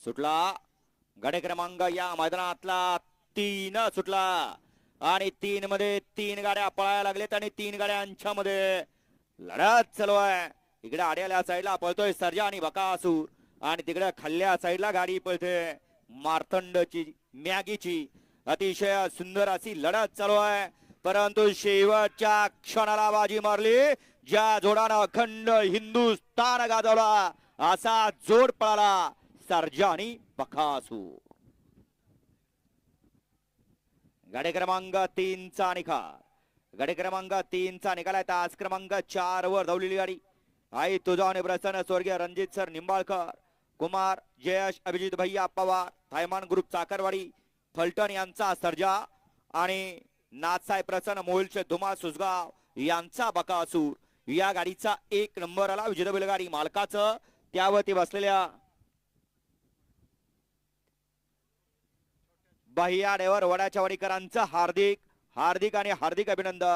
सुटला गाडी क्रमांक या मैदानातला 3 सुटला आणि 3 मध्ये 3 गाड्या पळायला लागलेत आणि 3 गाड्यांच्या मध्ये लढत चालू आहे. इकडे आड्याल्या साईडला पळतोय सर्जा आणि बकासूर आणि तिकडे खाल्ल्या साईडला गाडी पळते मार्तंडची मॅगीची. अतिशय सुंदर अशी लढत चालू आहे परंतु शेवटच्या क्षणाला बाजी मारली ज्या जोडानं अखंड हिंदुस्थान गाजवला असा जोड पळाला सर्जा आणि बकासूर. गाडी क्रमांक 3 चा निकाल. गाडी क्रमांक 3 चा निकाल आहे. तास क्रमांक 4 वर धावलेली गाडी आई तुझा आणि प्रसन्न स्वर्गीय रणजित सर निंबाळकर, कुमार जयेश अभिजित भैया पवार, थायमान ग्रुप चाकरवाडी फलटण यांचा सर्जा आणि नाथसाहेब प्रसन्न मोहिलचे धुमा सुसगाव यांचा बकासूर. या गाडीचा 1 नंबर आला. विजेता बैलगाडी मालकाचं त्यावरती बसलेल्या बाह्या ड्रायव्हर वडाच्या वाडीकरांचं हार्दिक हार्दिक आणि हार्दिक अभिनंदन.